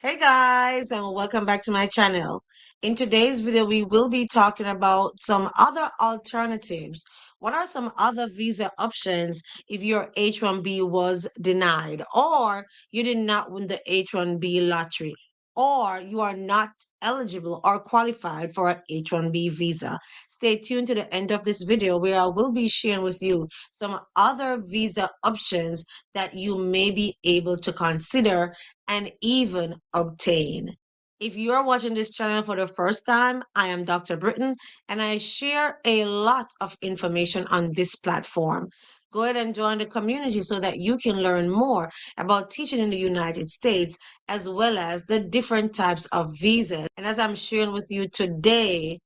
Hey guys, and welcome back to my channel. In today's video, we will be talking about some other alternatives. What are some other visa options if your H-1B was denied, or you did not win the H-1B lottery, or you are not eligible or qualified for an H-1B visa? Stay tuned to the end of this video where I will be sharing with you some other visa options that you may be able to consider and even obtain. If you are watching this channel for the first time, I am Dr. Britton and I share a lot of information on this platform. Go ahead and join the community so that you can learn more about teaching in the United States as well as the different types of visas. And as I'm sharing with you today,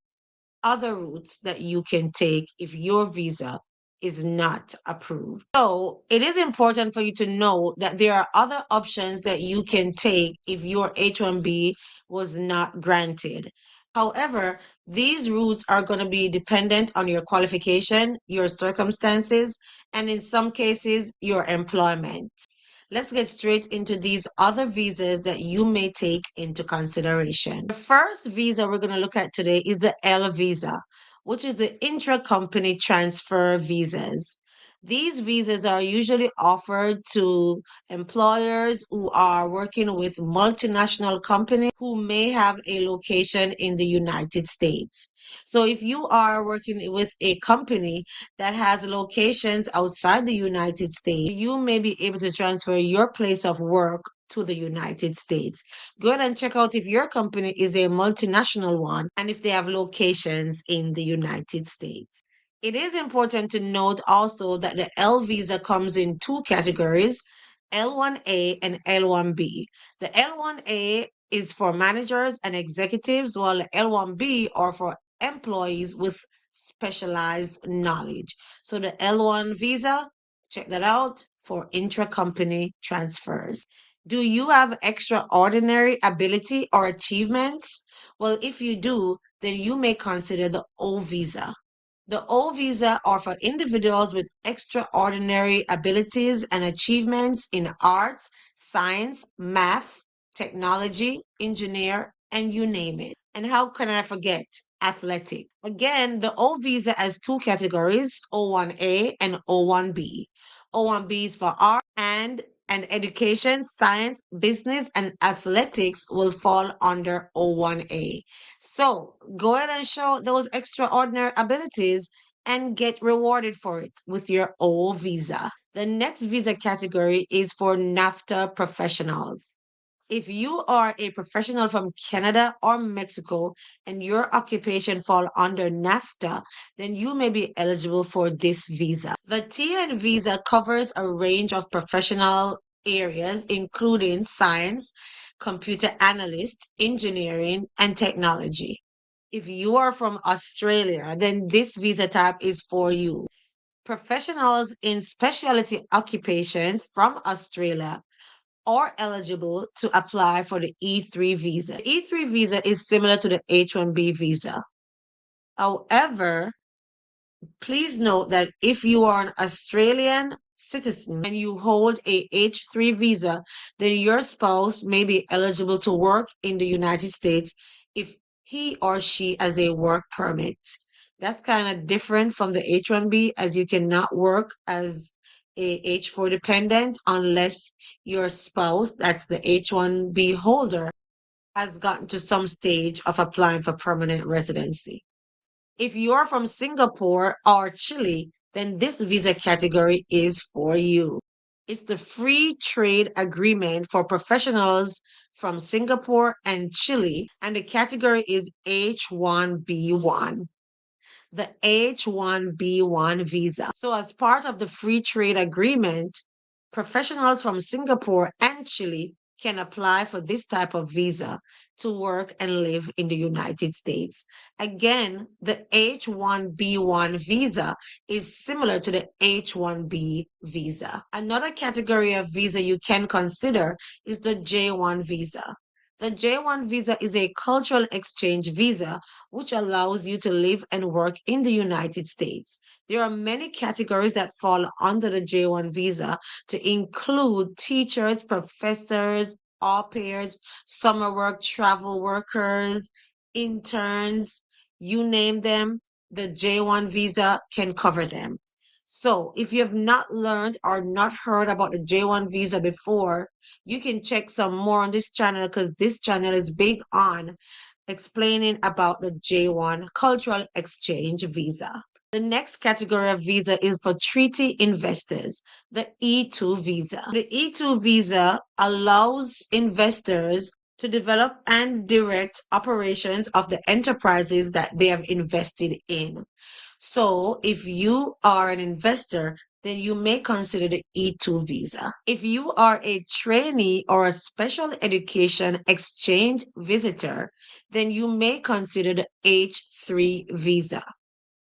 other routes that you can take if your visa is not approved. So it is important for you to know that there are other options that you can take if your H-1B was not granted. However, these routes are going to be dependent on your qualification, your circumstances, and in some cases, your employment. Let's get straight into these other visas that you may take into consideration. The first visa we're going to look at today is the L visa, which is the intra-company transfer visas. These visas are usually offered to employers who are working with multinational companies who may have a location in the United States. So if you are working with a company that has locations outside the United States, you may be able to transfer your place of work to the United States. Go ahead and check out if your company is a multinational one and if they have locations in the United States. It is important to note also that the L visa comes in two categories, L1A and L1B. The L1A is for managers and executives, while the L1B are for employees with specialized knowledge. So the L1 visa, check that out for intra-company transfers. Do you have extraordinary ability or achievements? Well, if you do, then you may consider the O visa. The O visa are for individuals with extraordinary abilities and achievements in arts, science, math, technology, engineer, and you name it. And how can I forget athletic? Again, the O visa has two categories, O1A and O1B. O1B is for art and education, science, business, and athletics will fall under O1A. So go ahead and show those extraordinary abilities and get rewarded for it with your O visa. The next visa category is for NAFTA professionals. If you are a professional from Canada or Mexico and your occupation fall under NAFTA, then you may be eligible for this visa. The TN visa covers a range of professional areas including science, computer analyst, engineering, and technology. If you are from Australia, then this visa type is for you. Professionals in specialty occupations from Australia are eligible to apply for the E3 visa. The E3 visa is similar to the H-1B visa. However, please note that if you are an Australian citizen and you hold a H3 visa, then your spouse may be eligible to work in the United States if he or she has a work permit. That's kind of different from the H-1B, as you cannot work as a H-4 dependent unless your spouse, that's the H-1B holder, has gotten to some stage of applying for permanent residency. If you're from Singapore or Chile, then this visa category is for you. It's the free trade agreement for professionals from Singapore and Chile, and the category is H1B1. The H1B1 visa. So, as part of the free trade agreement, professionals from Singapore and Chile can apply for this type of visa to work and live in the United States. Again, the H1B1 visa is similar to the H1B visa. Another category of visa you can consider is the J1 visa. The J1 visa is a cultural exchange visa which allows you to live and work in the United States. There are many categories that fall under the J1 visa to include teachers, professors, au pairs, summer work, travel workers, interns, you name them, the J1 visa can cover them. So if you have not learned or not heard about the J1 visa before, you can check some more on this channel because this channel is big on explaining about the J1 cultural exchange visa. The next category of visa is for treaty investors, the E2 visa. The E2 visa allows investors to develop and direct operations of the enterprises that they have invested in. So if you are an investor, then you may consider the E2 visa. If you are a trainee or a special education exchange visitor, then you may consider the H3 visa.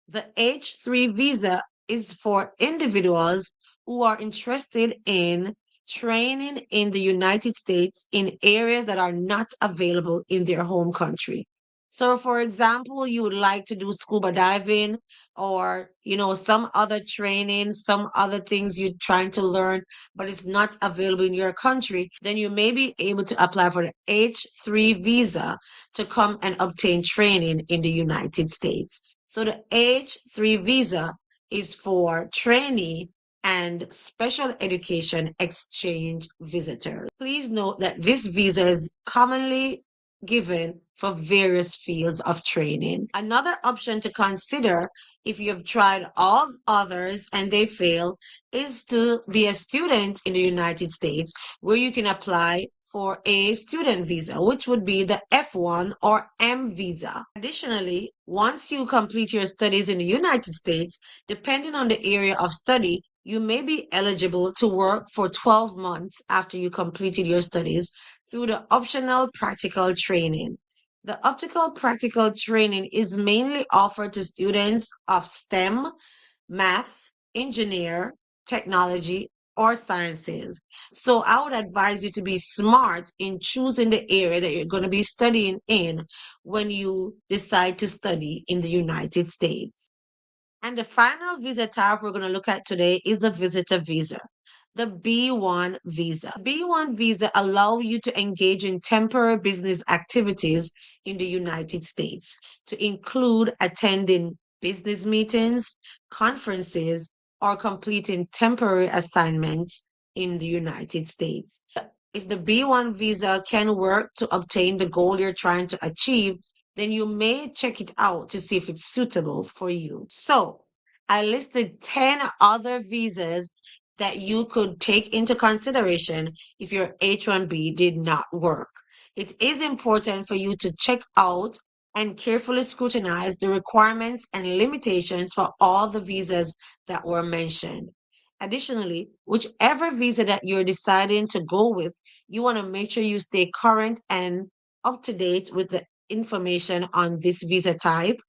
The H3 visa is for individuals who are interested in training in the United States in areas that are not available in their home country. So, for example, you would like to do scuba diving or, some other training, some other things you're trying to learn, but it's not available in your country, then you may be able to apply for the H3 visa to come and obtain training in the United States. So the H3 visa is for trainee and special education exchange visitors. Please note that this visa is commonly given for various fields of training. Another option to consider if you have tried all others and they fail is to be a student in the United States where you can apply for a student visa, which would be the F1 or M visa. Additionally, once you complete your studies in the United States, depending on the area of study, you may be eligible to work for 12 months after you completed your studies through the optional practical training. The optical practical training is mainly offered to students of STEM, math, engineer, technology, or sciences. So I would advise you to be smart in choosing the area that you're going to be studying in when you decide to study in the United States. And the final visa type we're going to look at today is the visitor visa, the B1 visa. B1 visa allow you to engage in temporary business activities in the United States to include attending business meetings, conferences, or completing temporary assignments in the United States. If the B1 visa can work to obtain the goal you're trying to achieve, then you may check it out to see if it's suitable for you. So I listed 10 other visas that you could take into consideration if your H1B did not work. It is important for you to check out and carefully scrutinize the requirements and limitations for all the visas that were mentioned. Additionally, whichever visa that you're deciding to go with, you want to make sure you stay current and up to date with the information on this visa type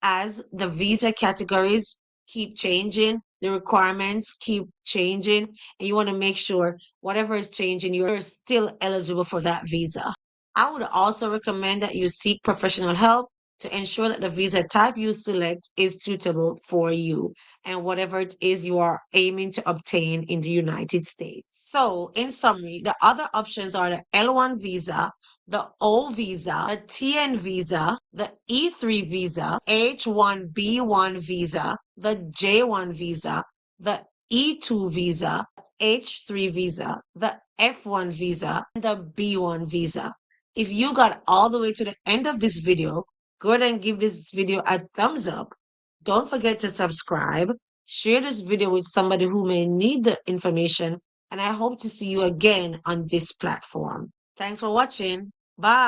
as the visa categories keep changing, the requirements keep changing, and you want to make sure whatever is changing, you're still eligible for that visa. I would also recommend that you seek professional help to ensure that the visa type you select is suitable for you and whatever it is you are aiming to obtain in the United States. So, in summary, the other options are the L1 visa, the O visa, the TN visa, the E3 visa, H1B1 visa, the J1 visa, the E2 visa, H3 visa, the F1 visa, and the B1 visa. If you got all the way to the end of this video, go ahead and give this video a thumbs up. Don't forget to subscribe. Share this video with somebody who may need the information. And I hope to see you again on this platform. Thanks for watching. Bye.